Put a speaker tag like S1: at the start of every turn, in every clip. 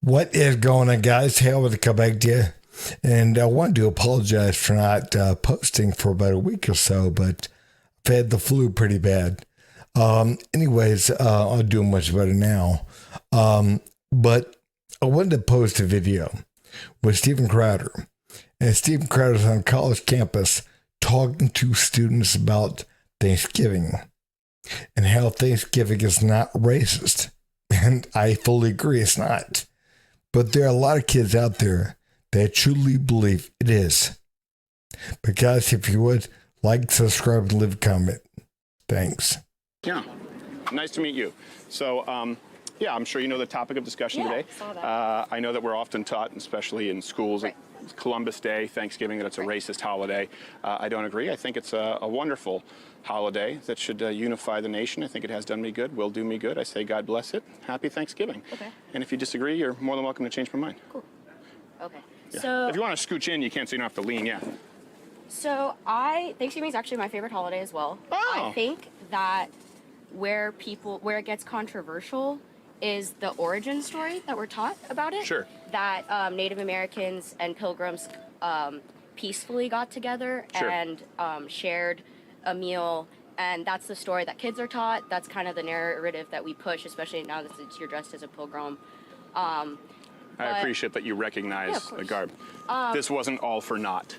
S1: What is going on, guys? Hell with a come back to you. And I wanted to apologize for not posting for about a week or so, but I've had the flu pretty bad. Anyways, I'm doing much better now. But I wanted to post a video with Steven Crowder. And Steven Crowder's on a college campus talking to students about Thanksgiving and how Thanksgiving is not racist. And I fully agree it's not. But there are a lot of kids out there that truly believe it is. But guys, if you would, like, subscribe, and leave a comment. Thanks.
S2: Yeah, nice to meet you. So, yeah, I'm sure you know the topic of discussion today.
S3: Saw that.
S2: I know that we're often taught, especially in schools,
S3: Right.
S2: Columbus Day, Thanksgiving, that it's a racist holiday. I don't agree. I think it's a wonderful holiday that should unify the nation. I think it has done me good, will do me good. I say God bless it. Happy Thanksgiving.
S3: Okay.
S2: And if you disagree, you're more than welcome to change my mind.
S3: Cool. Okay.
S2: Yeah.
S3: So,
S2: if you want to scooch in, you can't, so you don't have to lean, yeah.
S3: Thanksgiving is actually my favorite holiday as well.
S2: Oh.
S3: I think that where it gets controversial is the origin story that we're taught about it.
S2: Sure.
S3: That Native Americans and Pilgrims peacefully got together
S2: Sure.
S3: and shared a meal. And that's the story that kids are taught. That's kind of the narrative that we push, especially now that you're dressed as a pilgrim.
S2: I
S3: But-
S2: appreciate that you
S3: Yeah,
S2: recognize
S3: of
S2: the
S3: course.
S2: garb. This wasn't all for naught.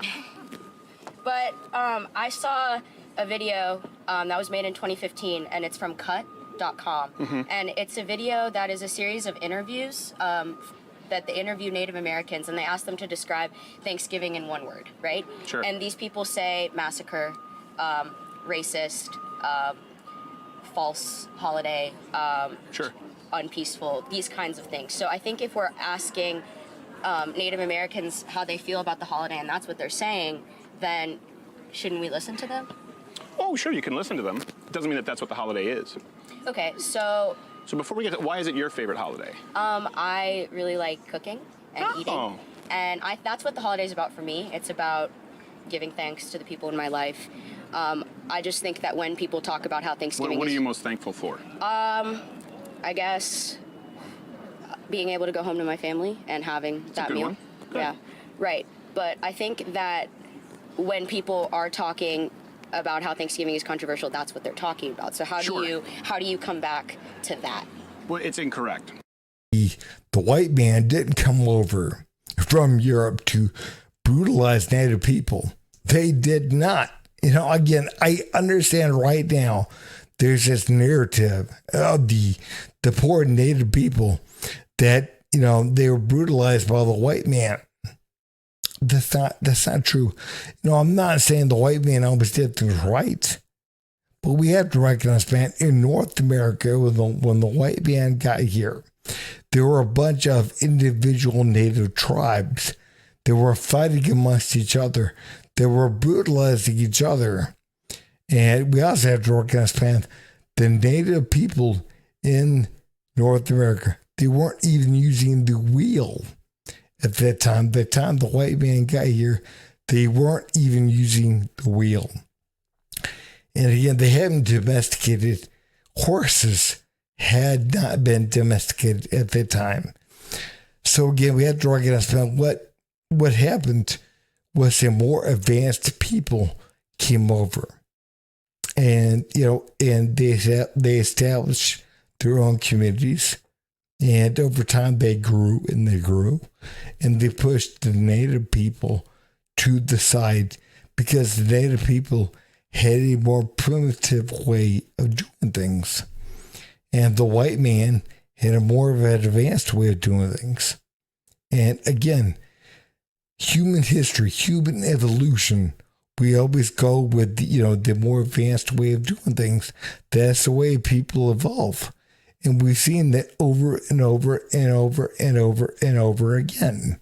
S3: But I saw a video that was made in 2015, and it's from cut.com. And it's a video that is a series of interviews that they interview Native Americans, and they ask them to describe Thanksgiving in one word, right?
S2: Sure.
S3: And these people say massacre, racist, false holiday,
S2: Sure.
S3: unpeaceful, these kinds of things. So I think if we're asking Native Americans how they feel about the holiday, and that's what they're saying, then shouldn't we listen to them?
S2: Oh, sure, you can listen to them. Doesn't mean that that's what the holiday is.
S3: Okay, so
S2: So before we get to, why is it your favorite holiday?
S3: I really like cooking and
S2: Oh.
S3: eating, and that's what the holiday is about for me. It's about giving thanks to the people in my life. I just think that when people talk about how Thanksgiving
S2: What are
S3: is,
S2: you most thankful for?
S3: I guess being able to go home to my family and having that
S2: good
S3: meal.
S2: one. Good.
S3: Yeah, right. But I think that when people are talking about how Thanksgiving is controversial, that's what they're talking about. So
S2: Sure.
S3: how do you come back to that?
S2: Well, it's incorrect.
S1: The white man didn't come over from Europe to brutalize Native people. They did not. You know, again, I understand right now there's this narrative of the poor Native people that, you know, they were brutalized by the white man. That's not true. You know, I'm not saying the white man always did things right, but we have to recognize, man, in North America, when the white man got here, there were a bunch of individual Native tribes that were fighting amongst each other. They were brutalizing each other. And we also have to recognize, man, the Native people in North America, they weren't even using the wheel at that time. The time the white man got here, they weren't even using the wheel. And again, they hadn't domesticated. Horses had not been domesticated at that time. So again, we have to recognize what happened was a more advanced people came over. And, you know, and they established their own communities. And over time, they grew and they grew. And they pushed the Native people to the side because the Native people had a more primitive way of doing things. And the white man had a more of an advanced way of doing things. And again, human history, human evolution, we always go with the more advanced way of doing things. That's the way people evolve. And we've seen that over and over and over and over and over again.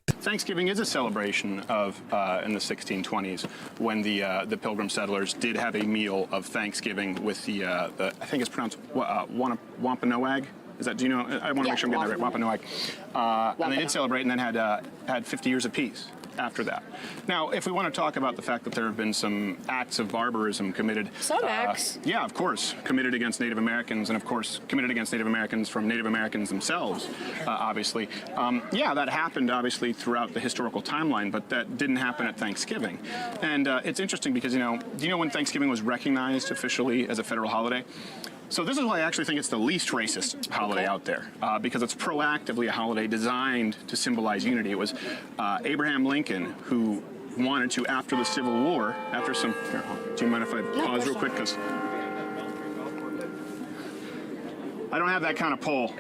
S2: Thanksgiving is a celebration of in the 1620s when the Pilgrim settlers did have a meal of Thanksgiving with the I think it's pronounced Wampanoag. Is that, do you know? I want to make sure I'm getting that right. Wampanoag. And they did celebrate and then had 50 years of peace after that. Now, if we want to talk about the fact that there have been some acts of barbarism committed.
S3: Some acts.
S2: Yeah, of course. Committed against Native Americans, and of course, committed against Native Americans from Native Americans themselves, obviously. Yeah, that happened, obviously, throughout the historical timeline, but that didn't happen at Thanksgiving. And it's interesting because, do you know when Thanksgiving was recognized officially as a federal holiday? So this is why I actually think it's the least racist holiday out there, because it's proactively a holiday designed to symbolize unity. It was Abraham Lincoln who wanted to, after the Civil War, after some... Here, do you mind if I pause real quick? Because I don't have that kind of pull.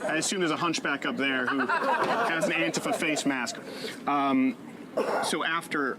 S2: I assume there's a hunchback up there who has an Antifa face mask. So after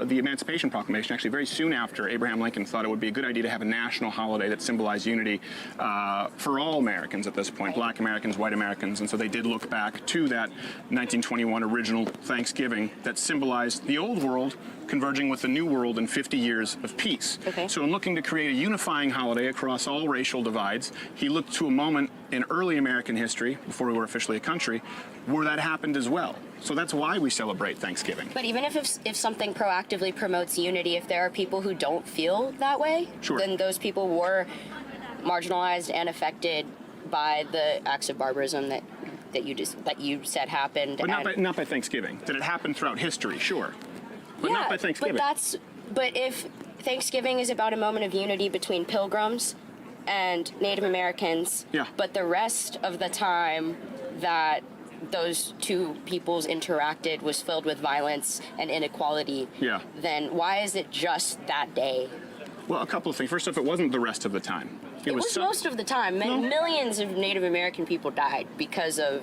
S2: the Emancipation Proclamation, actually very soon after, Abraham Lincoln thought it would be a good idea to have a national holiday that symbolized unity for all Americans at this point, black Americans, white Americans. And so they did look back to that 1921 original Thanksgiving that symbolized the old world converging with the new world in 50 years of peace.
S3: Okay.
S2: So in looking to create a unifying holiday across all racial divides, he looked to a moment in early American history, before we were officially a country, where that happened as well. So that's why we celebrate Thanksgiving.
S3: But even if something proactively promotes unity, if there are people who don't feel that way,
S2: Sure.
S3: then those people were marginalized and affected by the acts of barbarism that you said happened.
S2: But not by Thanksgiving. Did it happen throughout history? Sure. But
S3: yeah,
S2: not by Thanksgiving.
S3: But if Thanksgiving is about a moment of unity between pilgrims and Native Americans,
S2: Yeah.
S3: but the rest of the time that those two peoples interacted was filled with violence and inequality,
S2: Yeah.
S3: then why is it just that day?
S2: Well, a couple of things. First off, it wasn't the rest of the time.
S3: It was most of the time.
S2: No.
S3: Millions of Native American people died because of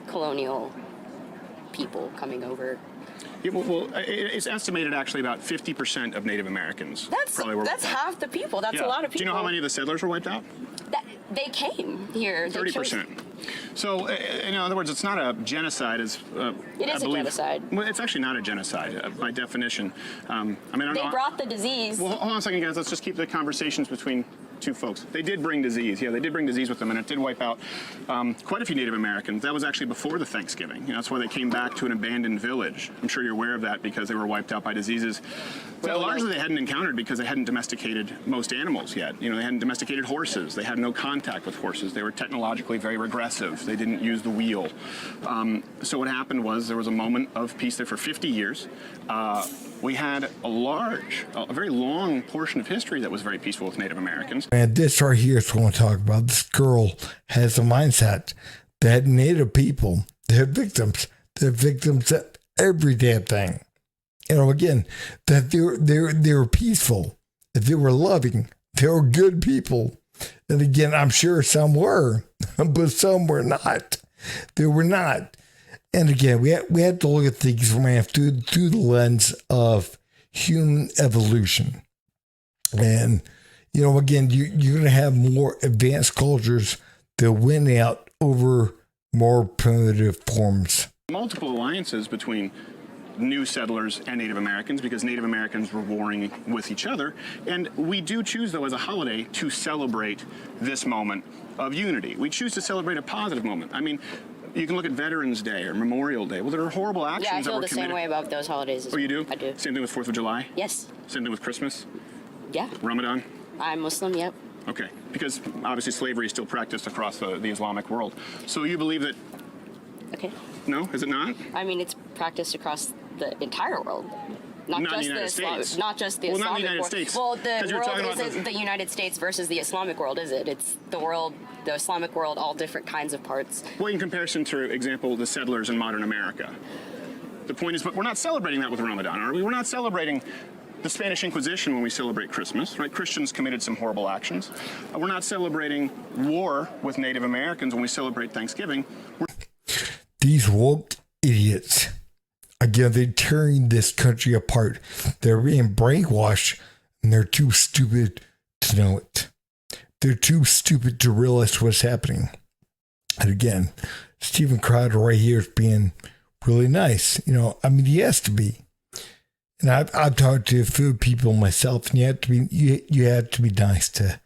S3: colonial people coming over.
S2: Yeah, well, it's estimated actually about 50% of Native Americans probably were
S3: That's
S2: wiped out.
S3: half the people. That's
S2: Yeah.
S3: a lot of people.
S2: Do you know how many of the settlers were wiped out?
S3: They came here.
S2: 30%. So, in other words, it's not a genocide. As
S3: It is a genocide.
S2: Well, it's actually not a genocide by definition. I mean, I don't
S3: They
S2: know.
S3: brought the disease.
S2: Well, hold on a second, guys. Let's just keep the conversations between two folks. They did bring disease. Yeah, they did bring disease with them, and it did wipe out quite a few Native Americans. That was actually before the Thanksgiving. That's why they came back to an abandoned village. I'm sure you're aware of that because they were wiped out by diseases that largely they hadn't encountered because they hadn't domesticated most animals yet. They hadn't domesticated horses. They had no contact with horses. They were technologically very regressive. They didn't use the wheel. So what happened was there was a moment of peace there for 50 years. We had a very long portion of history that was very peaceful with Native Americans.
S1: And this right here is what I want to talk about. This girl has a mindset that Native people, they're victims. They're victims of every damn thing. Again, that they were peaceful, that they were loving, they were good people. And again, I'm sure some were, but some were not. They were not. And again, we have to look at things through the lens of human evolution. And, again, you're going to have more advanced cultures that win out over more primitive forms.
S2: Multiple alliances between new settlers and Native Americans because Native Americans were warring with each other. And we do choose, though, as a holiday to celebrate this moment of unity. We choose to celebrate a positive moment. I mean, you can look at Veterans Day or Memorial Day. Well, there are horrible actions
S3: Yeah, I
S2: that
S3: feel
S2: were
S3: the
S2: committed.
S3: same way about those holidays.
S2: Oh, you do?
S3: I do.
S2: Same thing with 4th of July?
S3: Yes.
S2: Same thing with Christmas?
S3: Yeah.
S2: Ramadan?
S3: I'm Muslim, yep.
S2: Okay. Because obviously slavery is still practiced across the Islamic world. So you believe that...
S3: Okay.
S2: No? Is it not?
S3: I mean, it's practiced across the entire world. Not
S2: in the
S3: just
S2: United States.
S3: Not just the
S2: Well,
S3: Islamic
S2: not in the United
S3: world.
S2: States.
S3: Well,
S2: 'Cause
S3: the
S2: you're talking
S3: world
S2: about
S3: isn't the United States versus the Islamic world, is it? It's the world, the Islamic world, all different kinds of parts.
S2: Well, in comparison to, example, the settlers in modern America. The point is, but we're not celebrating that with Ramadan, are we? We're not celebrating the Spanish Inquisition when we celebrate Christmas, right? Christians committed some horrible actions. We're not celebrating war with Native Americans when we celebrate Thanksgiving.
S1: These woke idiots, again, they're tearing this country apart. They're being brainwashed, and they're too stupid to know it. They're too stupid to realize what's happening. And again, Steven Crowder right here is being really nice. He has to be. And I've talked to a few people myself, and you have to be nice to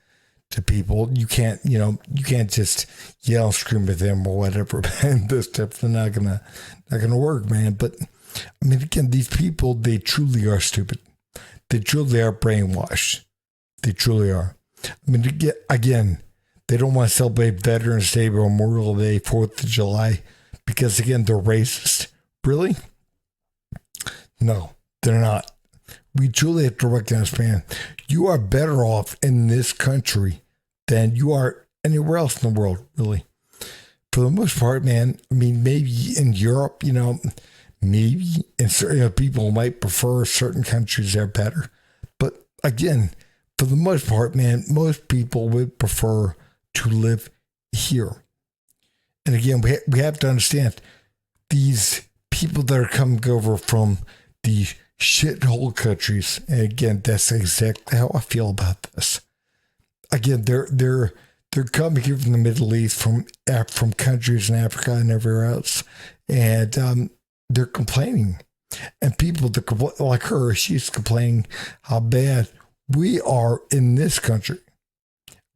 S1: to people. You can't, you can't just yell, scream at them or whatever. And this stuff's not gonna work, man. But I mean, again, these people, they truly are stupid. They truly are brainwashed. They truly are. I mean, again, they don't want to celebrate Veterans Day, Memorial Day, 4th of July, because again, they're racist. Really? No, they're not. We truly have to recognize, man, you are better off in this country than you are anywhere else in the world, really. For the most part, man, I mean, maybe in Europe, maybe and certain people might prefer certain countries that are better. But again, for the most part, man, most people would prefer to live here. And again, we have to understand these people that are coming over from the shithole countries. And again, that's exactly how I feel about this. Again, they're coming here from the Middle East, from countries in Africa and everywhere else, and they're complaining. And people that like her, she's complaining how bad we are in this country.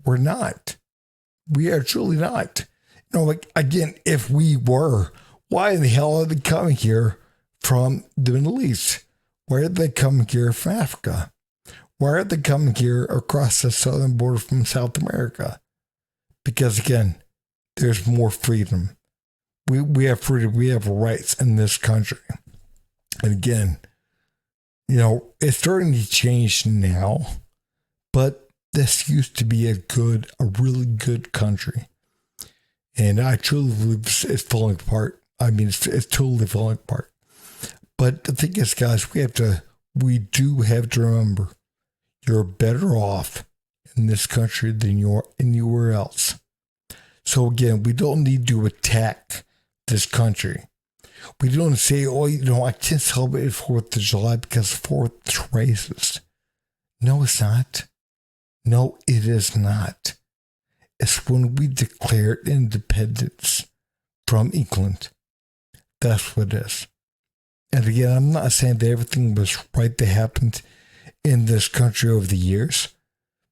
S1: We're not. We are truly not. Like, again, if we were, why in the hell are they coming here from the Middle East? Why are they coming here from Africa? Why are they coming here across the southern border from South America? Because again, there's more freedom. We have freedom. We have rights in this country. And again, it's starting to change now, but this used to be a really good country. And I truly believe it's falling apart. I mean, it's totally falling apart. But the thing is, guys, we do have to remember, you're better off in this country than you are anywhere else. So again, we don't need to attack this country. We don't say, I can't celebrate 4th of July because 4th is racist. No, it's not. No, it is not. It's when we declared independence from England. That's what it is. And again, I'm not saying that everything was right that happened in this country over the years,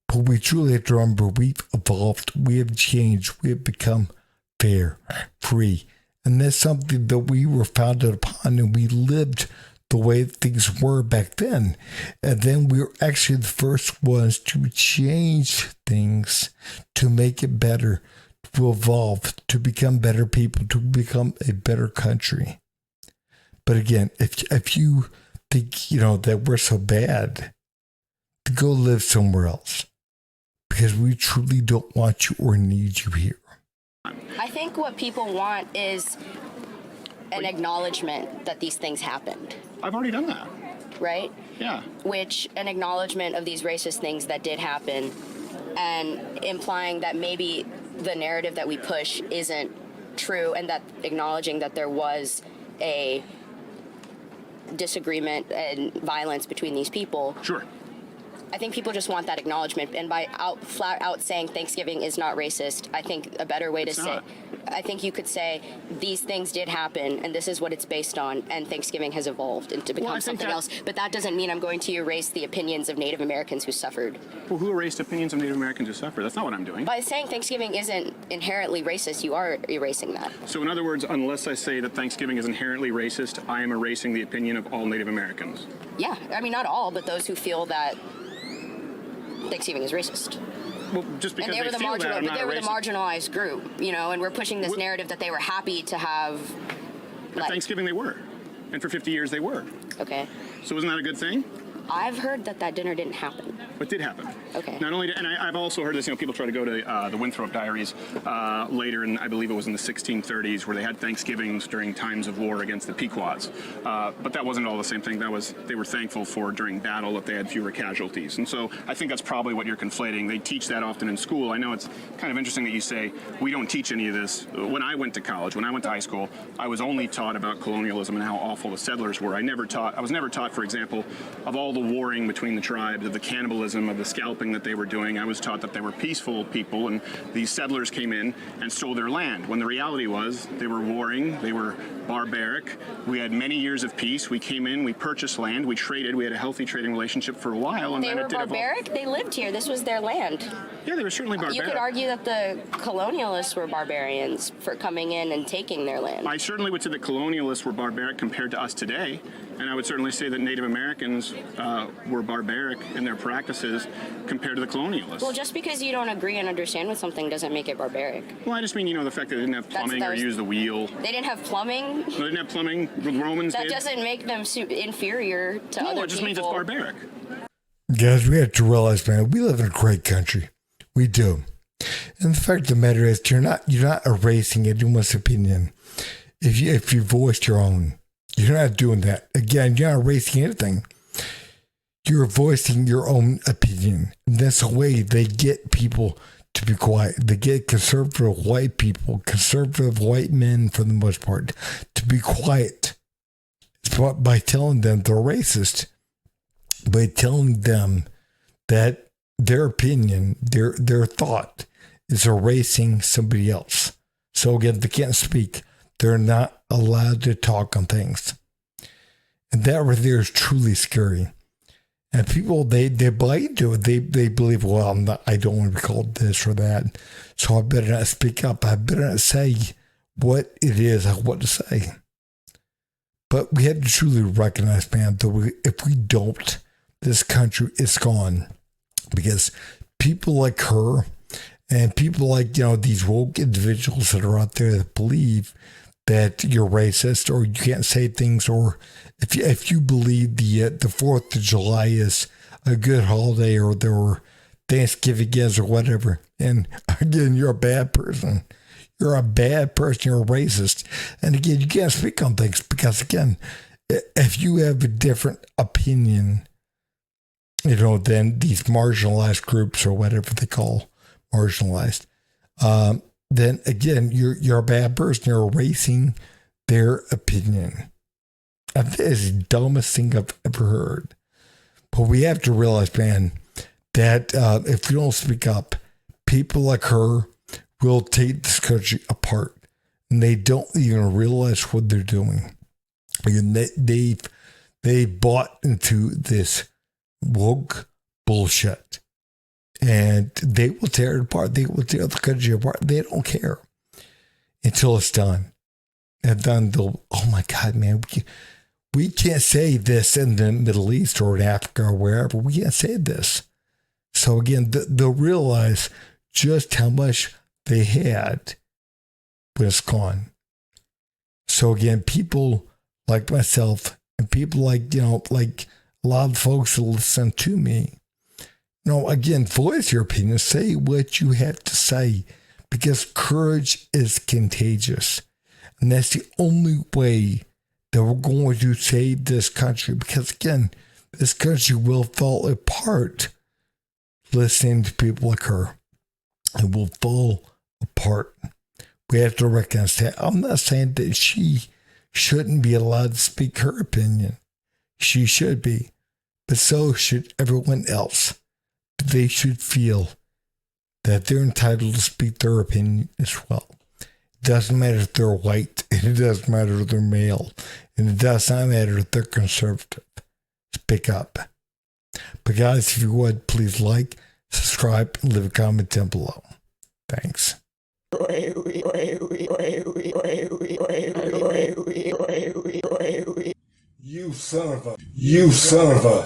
S1: but we truly have to remember we've evolved, we have changed, we have become fair, free. And that's something that we were founded upon, and we lived the way things were back then. And then we were actually the first ones to change things, to make it better, to evolve, to become better people, to become a better country. But again, if you think, that we're so bad, to go live somewhere else, because we truly don't want you or need you here.
S3: I think what people want is an acknowledgement that these things happened.
S2: I've already done that.
S3: Right?
S2: Yeah.
S3: Which, an acknowledgement of these racist things that did happen, and implying that maybe the narrative that we push isn't true, and that acknowledging that there was a disagreement and violence between these people.
S2: Sure.
S3: I think people just want that acknowledgement, and by flat out saying Thanksgiving is not racist, I think a better way to say, I think you could say these things did happen, and this is what it's based on, and Thanksgiving has evolved into become something else. But that doesn't mean I'm going to erase the opinions of Native Americans who suffered.
S2: Well, who erased opinions of Native Americans who suffered? That's not what I'm doing.
S3: By saying Thanksgiving isn't inherently racist, you are erasing that.
S2: So in other words, unless I say that Thanksgiving is inherently racist, I am erasing the opinion of all Native Americans.
S3: Yeah, I mean, not all, but those who feel that Thanksgiving is racist.
S2: Well, just because
S3: and they were the marginalized group, and we're pushing this narrative that they were happy to have.
S2: At Thanksgiving they were, and for 50 years they were.
S3: Okay.
S2: So isn't that a good thing?
S3: I've heard that dinner didn't happen.
S2: What did happen?
S3: Okay.
S2: Not only, and I've also heard this. People try to go to the Winthrop Diaries later, and I believe it was in the 1630s, where they had Thanksgivings during times of war against the Pequots. But that wasn't all the same thing. They were thankful for during battle that they had fewer casualties, and so I think that's probably what you're conflating. They teach that often in school. I know it's kind of interesting that you say we don't teach any of this. When I went to college, when I went to high school, I was only taught about colonialism and how awful the settlers were. I was never taught, for example, of all the warring between the tribes, of the cannibalism, of the scalping that they were doing. I was taught that they were peaceful people, and these settlers came in and stole their land, when the reality was they were warring, they were barbaric. We had many years of peace. We came in, we purchased land, we traded, we had a healthy trading relationship for a while, and
S3: they
S2: then
S3: were
S2: it did
S3: barbaric? They lived here. This was their land.
S2: Yeah, they were certainly barbaric.
S3: You could argue that the colonialists were barbarians for coming in and taking their land.
S2: I certainly would say that colonialists were barbaric compared to us today, and I would certainly say that Native Americans were barbaric in their practices compared to the colonialists.
S3: Well, just because you don't agree and understand with something doesn't make it barbaric.
S2: Well, I just mean, the fact that they didn't have plumbing or use the wheel.
S3: They didn't have plumbing?
S2: They didn't have plumbing. The Romans
S3: That
S2: did.
S3: doesn't make them inferior to other people.
S2: No, it just means it's barbaric.
S1: Guys, we have to realize, man, we live in a great country. We do. And the fact of the matter is, you're not erasing anyone's opinion. If you voiced your own, you're not doing that. Again, you're not erasing anything. You're voicing your own opinion. And that's the way they get people to be quiet. They get conservative white people, conservative white men for the most part, to be quiet. It's by telling them they're racist. By telling them that their opinion, their thought is erasing somebody else. So again, they can't speak. They're not allowed to talk on things. And that right there is truly scary. And people, they buy into it. They believe, well, I don't want to be called this or that. So I better not speak up. I better not say what it is I want to say. But we have to truly recognize, man, that if we don't, this country is gone. Because people like her and people like, these woke individuals that are out there that believe that you're racist or you can't say things, or if you believe the 4th of July is a good holiday or Thanksgiving is or whatever, and again, you're a bad person. You're a bad person. You're a racist. And again, you can't speak on things because, again, if you have a different opinion, than these marginalized groups or whatever they call marginalized, then again, you're a bad person. You're erasing their opinion. And that is the dumbest thing I've ever heard. But we have to realize, man, that if we don't speak up, people like her will take this country apart. And they don't even realize what they're doing. And they bought into this woke bullshit. And they will tear it apart. They will tear the country apart. They don't care until it's done. And then they'll, oh my God, man, we can't say this in the Middle East or in Africa or wherever. We can't say this. So again, they'll realize just how much they had when it's gone. So again, people like myself and people like, like a lot of folks that listen to me, again, voice your opinion, say what you have to say, because courage is contagious. And that's the only way that we're going to save this country, because again, this country will fall apart listening to people like her. It will fall apart. We have to recognize that. I'm not saying that she shouldn't be allowed to speak her opinion. She should be, but so should everyone else. They should feel that they're entitled to speak their opinion as well. It doesn't matter if they're white, and it doesn't matter if they're male, and it does not matter if they're conservative. Speak up. But guys, if you would, please like, subscribe, and leave a comment down below. Thanks.
S4: You son of a